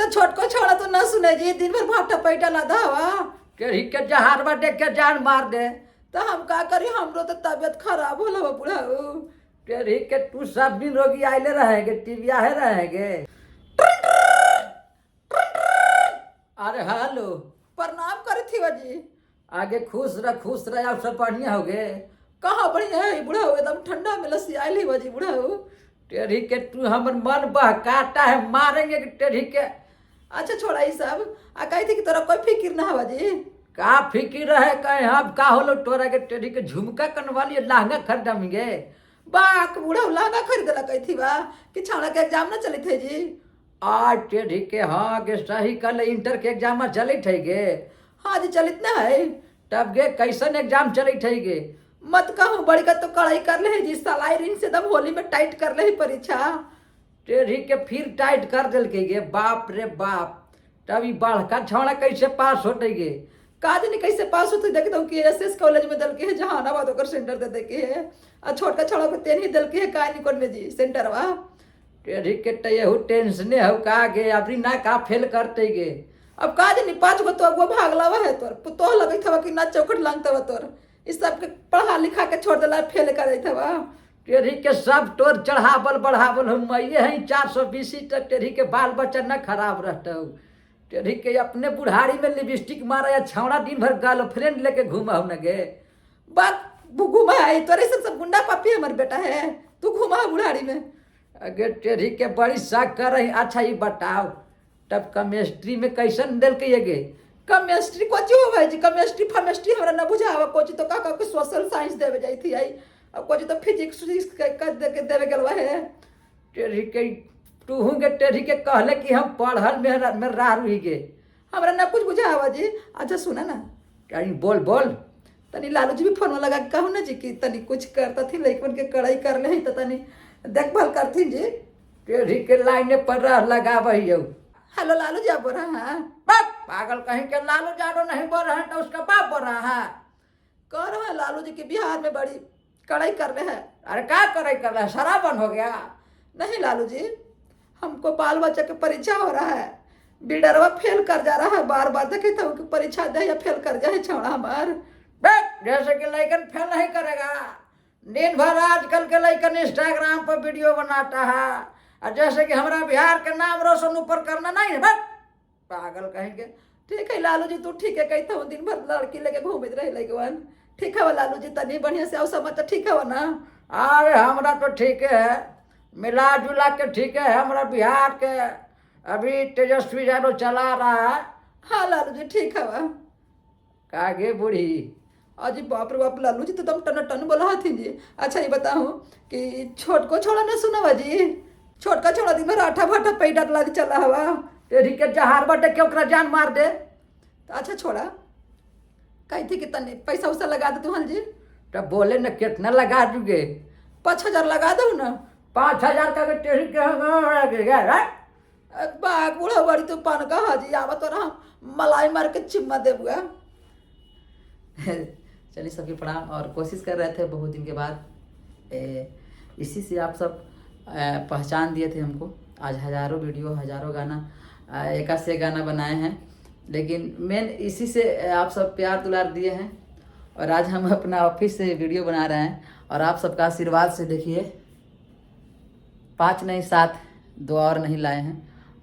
तो छोटको छोड़ा तो ना सुने जी, दिन भर भाटा पैटा लादा हवा टेढ़ी के जहार बा देख के जान मार दे। तो हम का करी, हमरो तो तबियत खराब होला बा बुढ़ाऊ। टेढ़ी के तू सब दिन रोगी आइले रहेंगे, टीविया है रहेंगे। अरे हेलो, प्रणाम करे थी जी। आगे खुश रह अब सब बढ़िया हो गए। कहाँ बढ़िया है बुढ़ाऊ, एकदम ठंडा में लस्सी आइली बाजी बुढ़ाऊ। टेढ़ी के तू हमर मन बहकाता है, मारेंगे कि टेढ़ी के। अच्छा छोड़ा ये सब, आ कही थी कि तोरा कोई फिक्र ना हवा जी। का फिक्र है कहे अब का होलो तोरा के टेढ़ी के झुमका कनवाली लहंगा खरीदमेंगे। बाक बुढ़ाऊ लहंगा खरीदला कही थी बा कि छाड़ा के एग्जाम ना चली थे जी। आज टेढ़ी के हाँ गे सही कल इंटर के एग्जाम चलित है गे। हाँ जी चलित ना है। तब गे कैसन एग्जाम चलित है गे। मत कहूँ बड़ी का तो कड़ाई कर ले जी, सलाई रिंग से दम होली में टाइट कर ले परीक्षा। टेढ़ी के फिर टाइट कर दिल के गे, बाप रे बाप। तभी बड़का छौड़ा कैसे पास होते गे। का दिन कैसे पास होते देख दो कि एसएस कॉलेज में दल के है, जहानाबाद होकर सेंटर दे के है। और छोटका छौड़ा को तेन ही दल के है का नहीं करने जी सेंटर वा। टेढ़ी के तयहू टेंशने हो का गे, अभी ना का फेल करते गे। अब का दिन 5 गो तो अगुआ भाग लावा है तोर तो लगे था कि ना चौकट लांगता हुआ तोर इस सब के पढ़ा लिखा के छोड़ दिला फेल कर देता हुआ। टेढ़ी के सब तोर चढ़ावल बढ़ावल हम ये है 420 तक टेढ़ी के बाल बच्चा न खराब रहता हो। टेढ़ी के अपने बुढ़ारी में लिपस्टिक मारा या छौड़ा दिन भर गर्लफ्रेंड लेके घूमा न गे। बात घुमा है तोरे सब गुंडा पापी हमारे बेटा है, तू घुमा बुढ़ारी में। अगे टेढ़ी के बड़ी साग कर रही। अच्छा ये बताओ तब केमिस्ट्री में कैसन दिल के ये गे। केमिस्ट्री कोची हो भाई जी, केमिस्ट्री फेमिस्ट्री हमरा ना बुझावा। कोची तो का के सोशल साइंस देवे जाई थी आई, अब कोची तो फिजिक्स का देवे गलवा है। टेढ़ी के तू गे टेढ़ी के कहले कि हम पढ़ल में रह रही गे, हमरा ना कुछ बुझावा जी। अच्छा सुना ना, कहीं बोल बोल। तनी लालू जी भी फोन में लगा के कहूँ ना जी कि तनी कुछ करता थी लड़कन के कड़ाई कर ले तो तनी देखभाल करती जी। टेढ़ी के लाइने पर रह लगाव। हेलो लालू जी आप बोल रहे हैं। पागल कहीं के लालू जादो नहीं बोल रहे हैं तो उसका बाप बोल रहा है। कह रहे हैं लालू जी के बिहार में बड़ी कड़ाई कर रहे हैं। अरे क्या करे कर रहा है, शराब बंद हो गया। नहीं लालू जी, हमको बाल बच्चा की परीक्षा हो रहा है, बिल्डरवा फेल कर जा रहा है बार बार। देखे तो परीक्षा दे या फेल कर जाए छौड़ा हमार। जैसे कि लड़कन फेल नहीं करेगा, दिन भर आजकल के लड़कन इंस्टाग्राम पर वीडियो बनाता है और जैसे कि हमारा बिहार के नाम रोशन ऊपर करना नहीं है। पागल कहेंगे। ठीक है लालू जी, तू ठीक है कहता हूँ, दिन भर लड़की लेके घूमत रहे लगवन। ठीक है लालू जी, तनी बढ़िया से आओ समझ ठीक है ना। अरे हमारा तो ठीक है, मिला जुला के ठीक है। हमारा बिहार के अभी तेजस्वी यादव चला रहा है। हाँ लालू जी ठीक है। कागे बूढ़ी अजी बाप रे बाप, लालू जी तो दम टन टन बोला थी जी। अच्छा ये बताऊँ कि छोटको छोड़ा ना सुना जी, छोटका छोड़ा दिन भर आठा भाटा पैडा ला चला हवा। तेरी के जहार बटे के ओकरा जान मार दे। तो अच्छा छोड़ा, कही थी कि तनी पैसा उसा लगा दे तुहल जी। तो बोले न कितना लगा दूगे। 5,000 लगा दो ना। 5,000 का टेढ़ी के बाग बूढ़ा बड़ी तो पान का हाजी आवा तो रहा मलाई मार के चिम्मा दे बुआ। चलिए सबकी प्रणाम। और कोशिश कर रहे थे बहुत दिन के बाद, इसी से आप सब पहचान दिए थे हमको। आज हज़ारों वीडियो हज़ारों गाना एक से एक गाना बनाए हैं, लेकिन मेन इसी से आप सब प्यार दुलार दिए हैं। और आज हम अपना ऑफिस से वीडियो बना रहे हैं और आप सबका आशीर्वाद से देखिए 5 नहीं 7 2 और नहीं लाए हैं।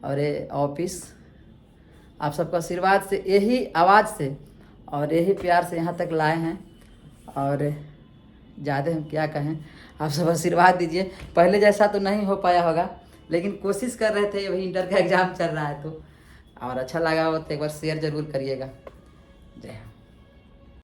और ये ऑफिस आप सबका आशीर्वाद से, यही आवाज़ से और यही प्यार से यहाँ तक लाए हैं। और ज़्यादा हम क्या कहें, आप सब आशीर्वाद दीजिए। पहले जैसा तो नहीं हो पाया होगा, लेकिन कोशिश कर रहे थे। अभी इंटर का एग्ज़ाम चल रहा है तो, और अच्छा लगा हो तो एक बार शेयर ज़रूर करिएगा। जय हिंद।